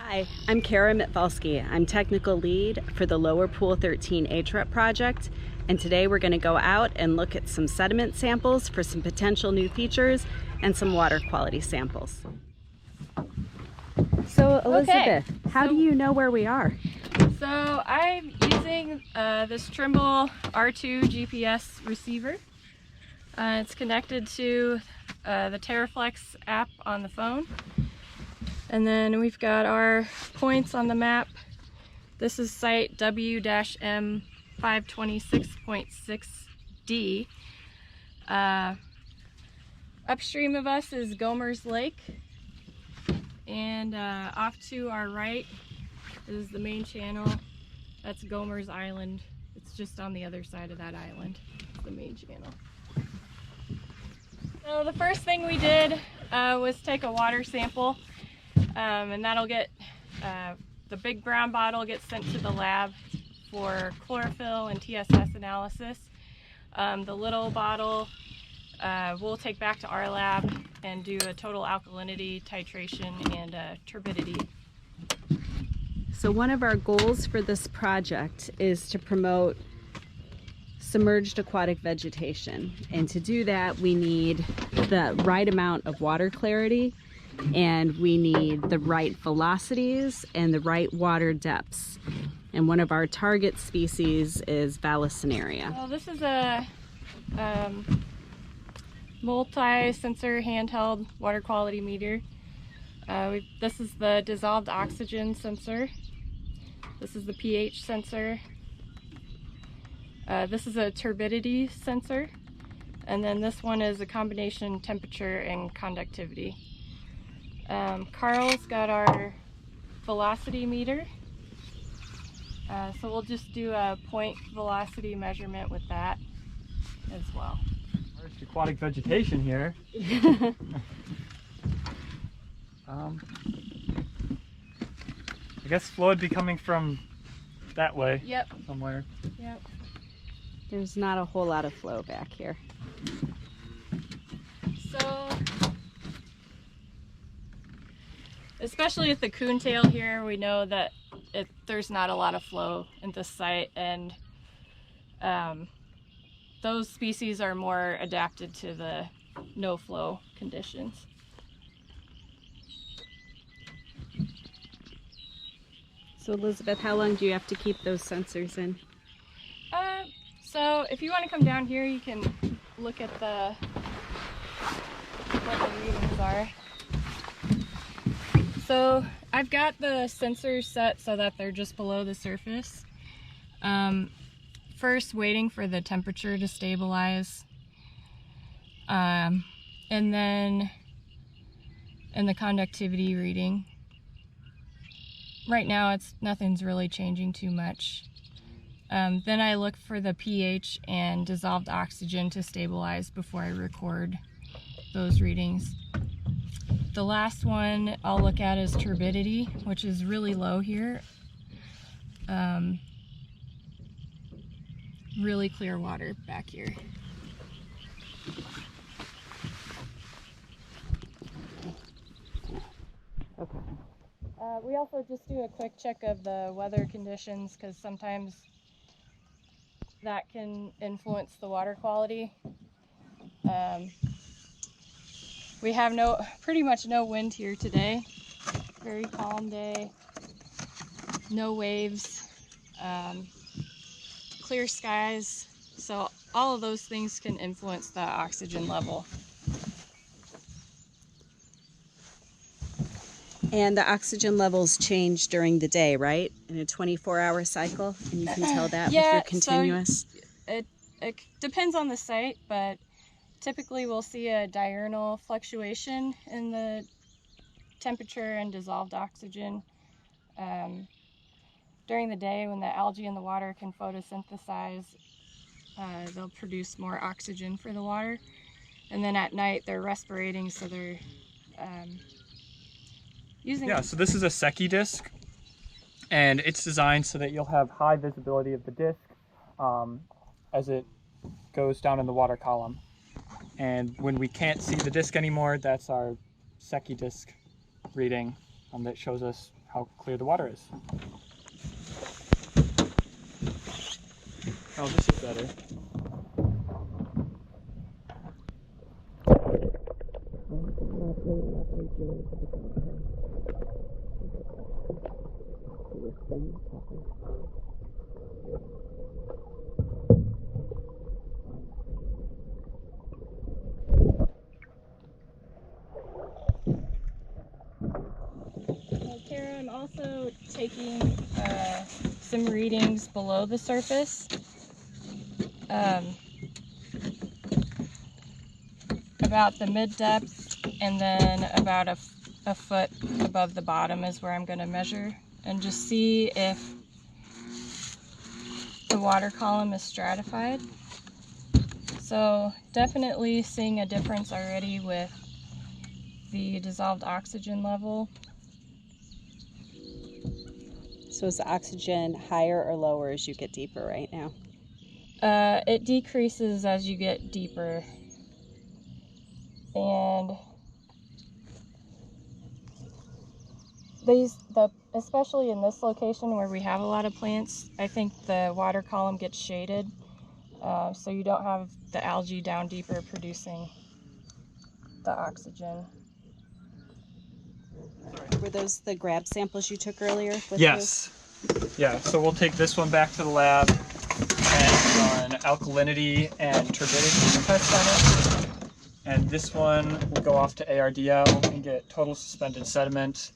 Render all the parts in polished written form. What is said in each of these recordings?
Hi, I'm Kara Mitvalsky. I'm technical lead for the Lower Pool 13 HREP project, and today we're going to go out and look at some sediment samples for some potential new features and some water quality samples. So Elizabeth, how do you know where we are? So I'm using this Trimble R2 GPS receiver. It's connected to the TerraFlex app on the phone. And then we've got our points on the map. This is site W-M 526.6D. Upstream of us is Gomer's Lake. And off to our right is the main channel. That's Gomer's Island. It's just on the other side of that island. It's the main channel. So the first thing we did was take a water sample. And that'll get, the big brown bottle gets sent to the lab for chlorophyll and TSS analysis. The little bottle we'll take back to our lab and do a total alkalinity, titration, and turbidity. So one of our goals for this project is to promote submerged aquatic vegetation. And to do that, we need the right amount of water clarity, and we need the right velocities and the right water depths. And one of our target species is Vallisneria. Well, this is a multi-sensor handheld water quality meter. This is the dissolved oxygen sensor. This is the pH sensor. This is a turbidity sensor. And then this one is a combination temperature and conductivity. Carl's got our velocity meter, so we'll just do a point velocity measurement with that as well. There's aquatic vegetation here. I guess flow would be coming from that way. Yep. Somewhere. Yep. There's not a whole lot of flow back here. So, especially with the coontail here, we know that there's not a lot of flow in this site, and those species are more adapted to the no flow conditions. So Elizabeth, how long do you have to keep those sensors in? So if you want to come down here, you can look at what the readings are. So I've got the sensors set so that they're just below the surface. First, waiting for the temperature to stabilize. And then in the conductivity reading. Right now nothing's really changing too much. Then I look for the pH and dissolved oxygen to stabilize before I record those readings. The last one I'll look at is turbidity, which is really low here. Really clear water back here. Okay. We also just do a quick check of the weather conditions, because sometimes that can influence the water quality. We have pretty much no wind here today. Very calm day. No waves. Clear skies. So all of those things can influence the oxygen level. And the oxygen levels change during the day, right? In a 24-hour cycle, and you can tell that with your continuous? So it depends on the site, but typically we'll see a diurnal fluctuation in the temperature and dissolved oxygen. During the day, when the algae in the water can photosynthesize, they'll produce more oxygen for the water. And then at night they're respirating, so they're using so this is a Secchi disc, and it's designed so that you'll have high visibility of the disc as it goes down in the water column. And when we can't see the disc anymore, that's our Secchi disc reading that shows us how clear the water is. Oh, this is better. Kara, I'm also taking some readings below the surface. About the mid-depth, and then about a foot above the bottom is where I'm going to measure, and just see if the water column is stratified. So definitely seeing a difference already with the dissolved oxygen level. So is the oxygen higher or lower as you get deeper right now? It decreases as you get deeper. And especially in this location where we have a lot of plants, I think the water column gets shaded, so you don't have the algae down deeper producing the oxygen. Were those the grab samples you took earlier? Yes. Yeah, so we'll take this one back to the lab and run alkalinity and turbidity tests on it. And this one will go off to ARDL and get total suspended sediment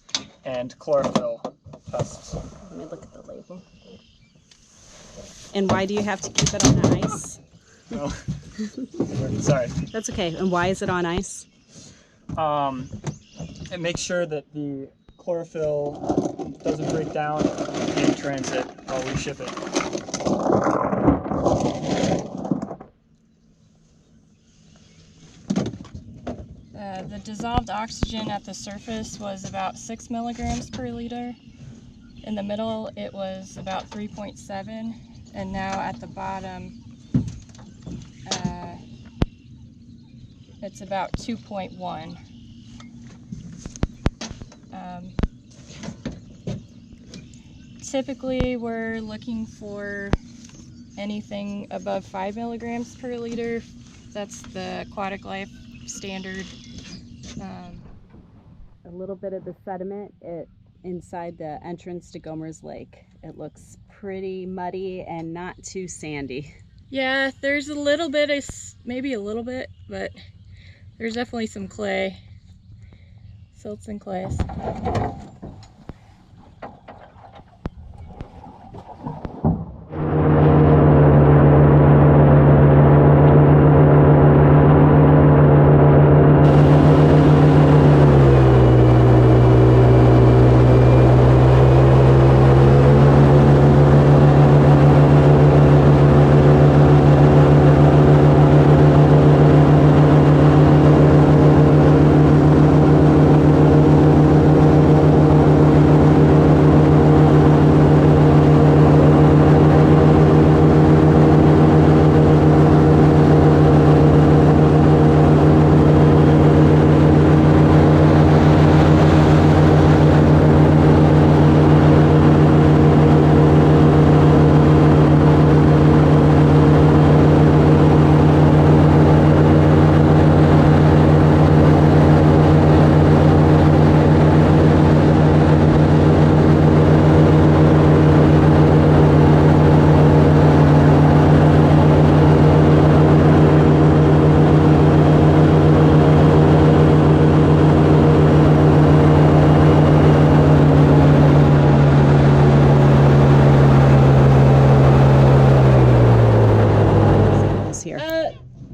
and chlorophyll tests. Let me look at the label. And why do you have to keep it on ice? Oh. Sorry. That's okay. And why is it on ice? It makes sure that the chlorophyll doesn't break down in transit while we ship it. The dissolved oxygen at the surface was about 6 milligrams per liter. In the middle, it was about 3.7, and now at the bottom, it's about 2.1. Typically, we're looking for anything above 5 milligrams per liter. That's the aquatic life standard. A little bit of the sediment inside the entrance to Gomer's Lake. It looks pretty muddy and not too sandy. Yeah, there's a little bit, maybe a little bit, but there's definitely some clay, silts and clays.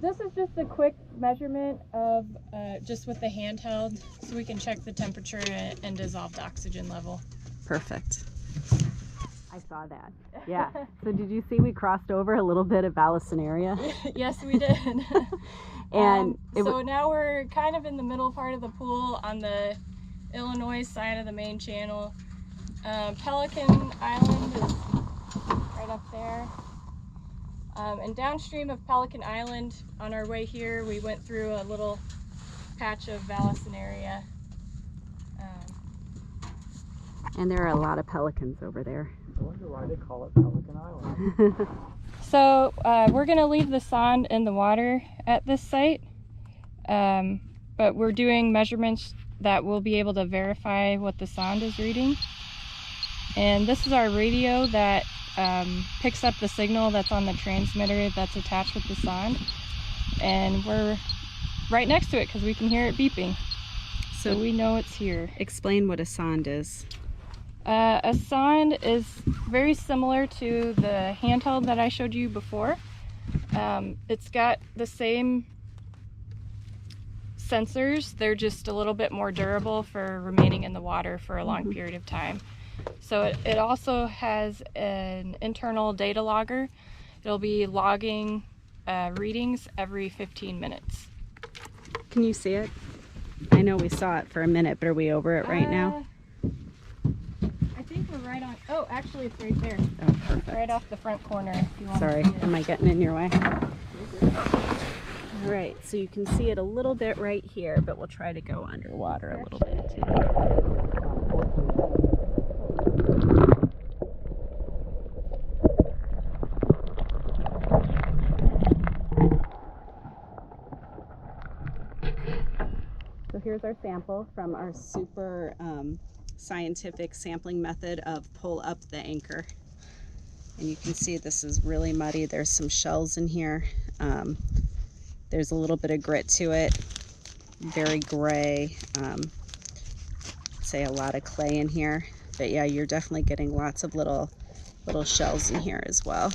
This is just a quick measurement of just with the handheld, so we can check the temperature and dissolved oxygen level. Perfect. I saw that. Yeah. So did you see we crossed over a little bit of Vallisneria? Yes, we did. And so now we're kind of in the middle part of the pool on the Illinois side of the main channel. Pelican Island is right up there. And downstream of Pelican Island, on our way here, we went through a little patch of Vallisneria. And there are a lot of pelicans over there. I wonder why they call it Pelican Island. So we're going to leave the sonde in the water at this site, but we're doing measurements that we'll be able to verify what the sonde is reading. And this is our radio that picks up the signal that's on the transmitter that's attached with the sonde. And we're right next to it because we can hear it beeping. So we know it's here. Explain what a sonde is. A sonde is very similar to the handheld that I showed you before. It's got the same sensors. They're just a little bit more durable for remaining in the water for a long period of time. So it also has an internal data logger. It'll be logging readings every 15 minutes. Can you see it? I know we saw it for a minute, but are we over it right now? I think we're right on. Oh, actually, it's right there. Oh, perfect. Right off the front corner. If you want Sorry, to see it. am I getting in your way? All right, so you can see it a little bit right here, but we'll try to go underwater a little bit too. So here's our sample from our super scientific sampling method of pull up the anchor. And you can see this is really muddy. There's some shells in here. There's a little bit of grit to it. Very gray. Say a lot of clay in here. But yeah, you're definitely getting lots of little shells in here as well.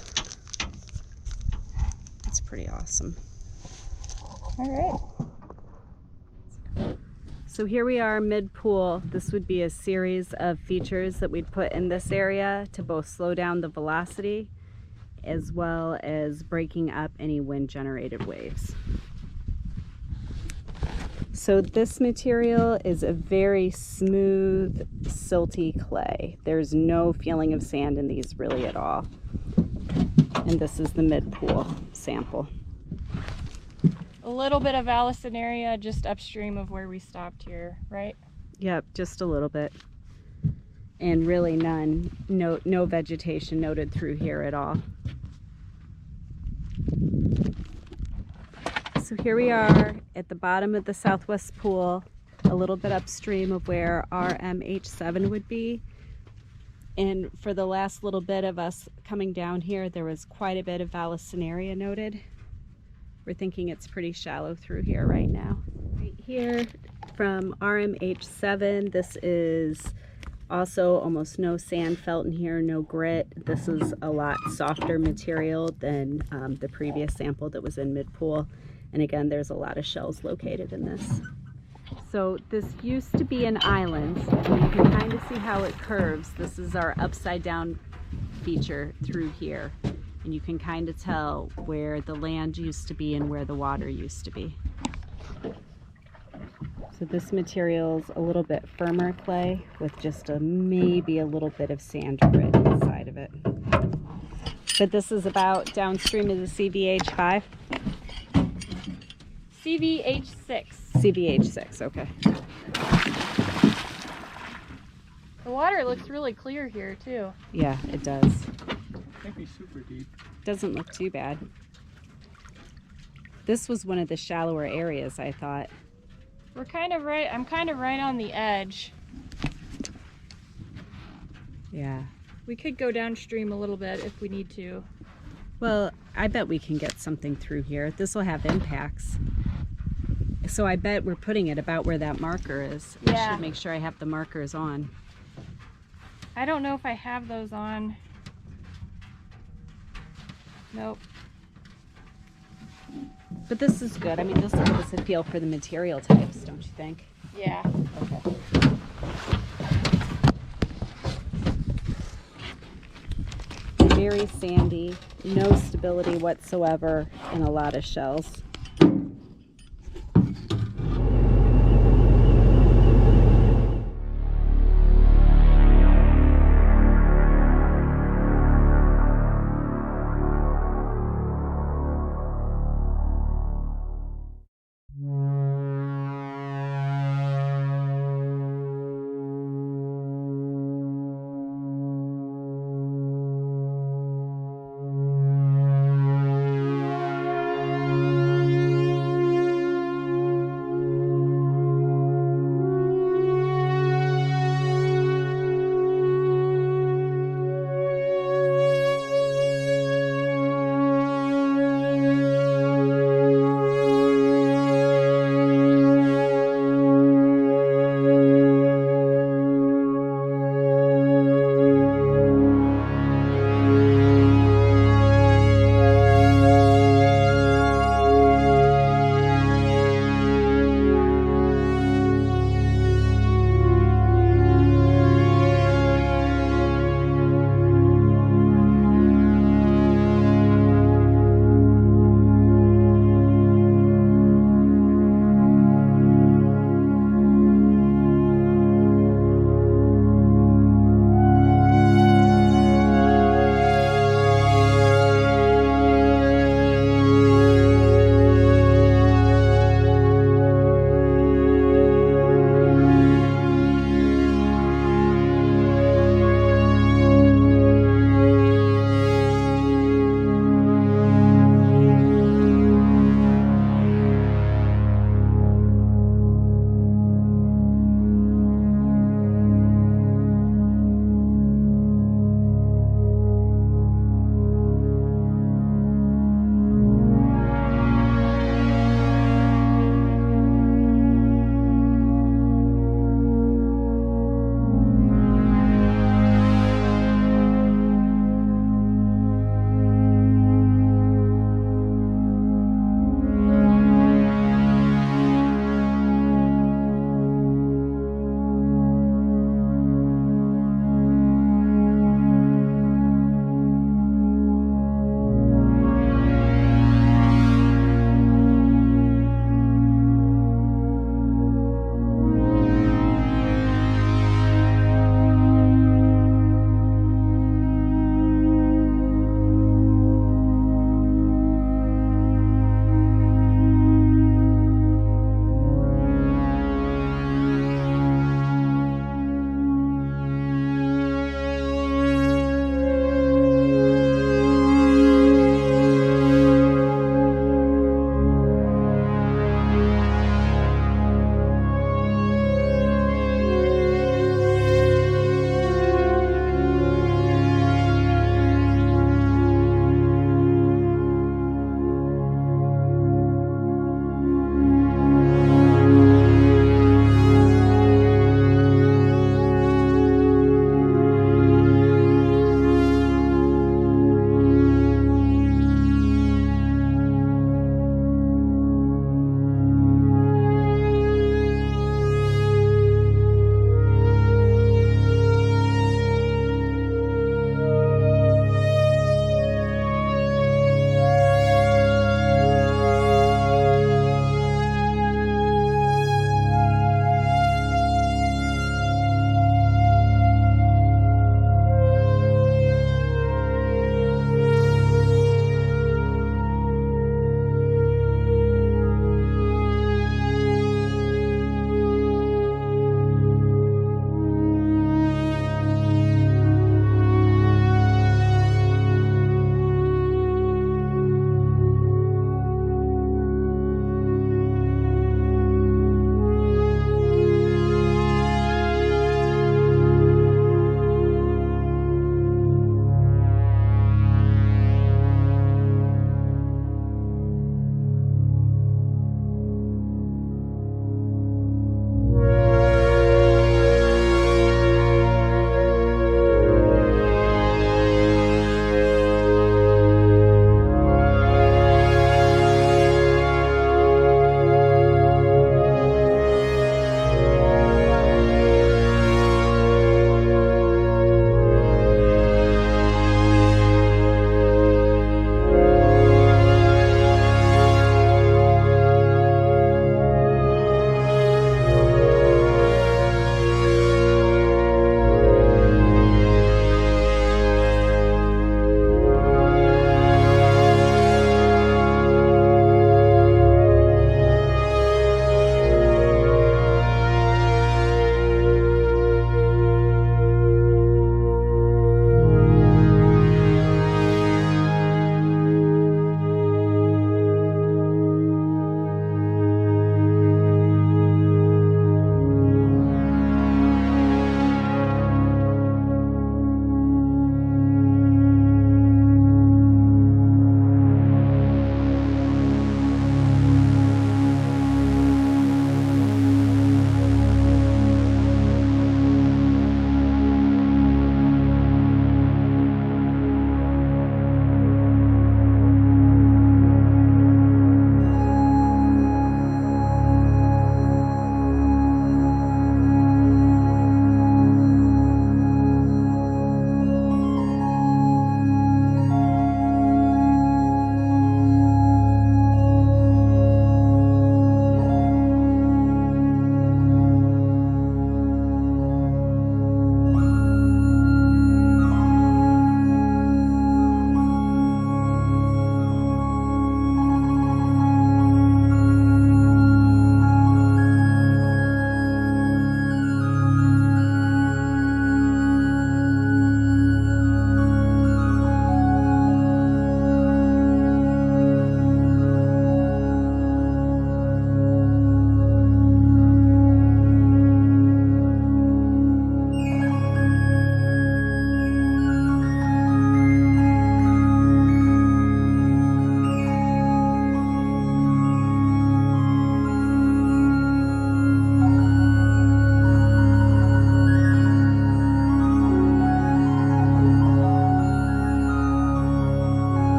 It's pretty awesome. All right. So here we are mid-pool. This would be a series of features that we'd put in this area to both slow down the velocity as well as breaking up any wind-generated waves. So this material is a very smooth, silty clay. There's no feeling of sand in these really at all. And this is the mid-pool sample. A little bit of allicinaria just upstream of where we stopped here, right? Yep, just a little bit. And really no vegetation noted through here at all. So here we are at the bottom of the southwest pool, a little bit upstream of where RMH7 would be. And for the last little bit of us coming down here, there was quite a bit of allicinaria noted. We're thinking it's pretty shallow through here right now. Right here from RMH7, this is also almost no sand felt in here, no grit. This is a lot softer material than the previous sample that was in mid-pool. And again, there's a lot of shells located in this. So this used to be an island, and you can kind of see how it curves. This is our upside down feature through here. And you can kind of tell where the land used to be and where the water used to be. So this material's a little bit firmer clay with just maybe a little bit of sand grit inside of it. But this is about downstream of the CVH5? CVH6. CVH6, okay. The water looks really clear here too. Yeah, it does. Can't be super deep. Doesn't look too bad. This was one of the shallower areas, I thought. We're kind of right, I'm kind of right on the edge. Yeah. We could go downstream a little bit if we need to. Well, I bet we can get something through here. This will have impacts. So I bet we're putting it about where that marker is. I Yeah. should make sure I have the markers on. I don't know if I have those on. Nope. But this is good. I mean, this will give us a feel for the material types, don't you think? Yeah. Okay. Very sandy, no stability whatsoever, and a lot of shells.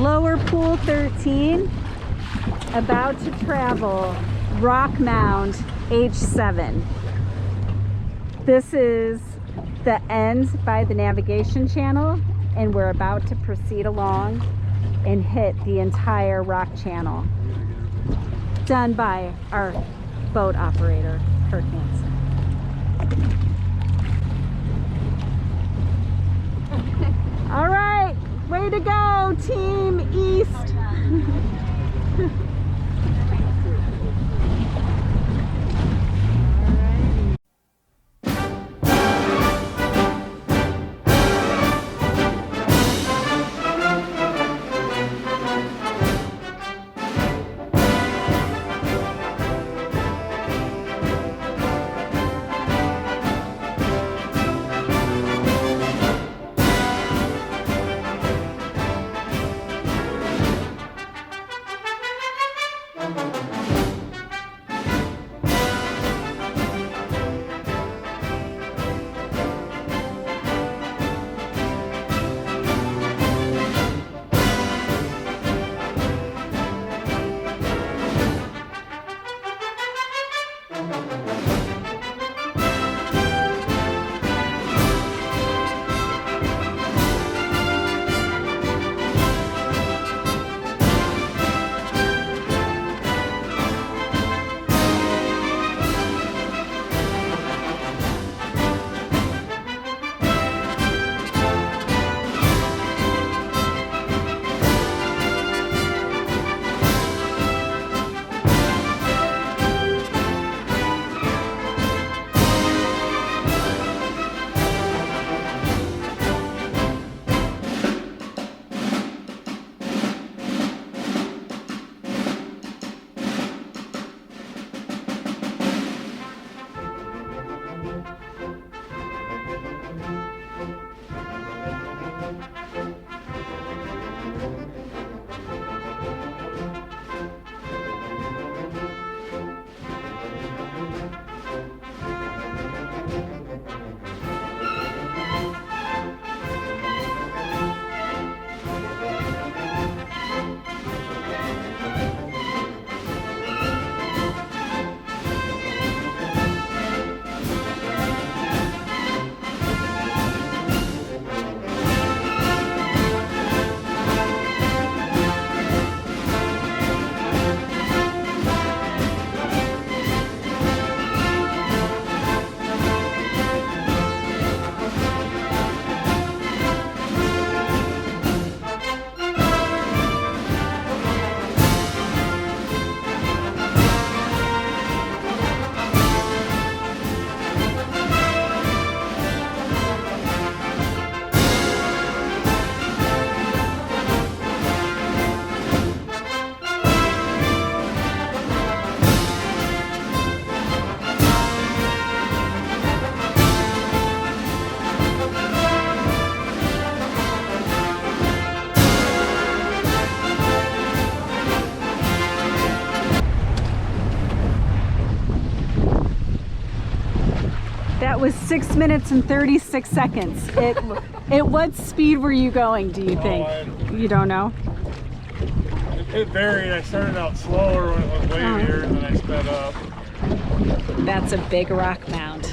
Lower Pool 13, about to travel Rock Mound H7. This is the end by the navigation channel, and we're about to proceed along and hit the entire rock channel, done by our boat operator, Kirk Hansen. All right, way to go, Team East. That was 6 minutes and 36 seconds. At what speed were you going, do you think? You don't know? It varied. I started out slower when it was wavy, and then I sped up. That's a big rock mound.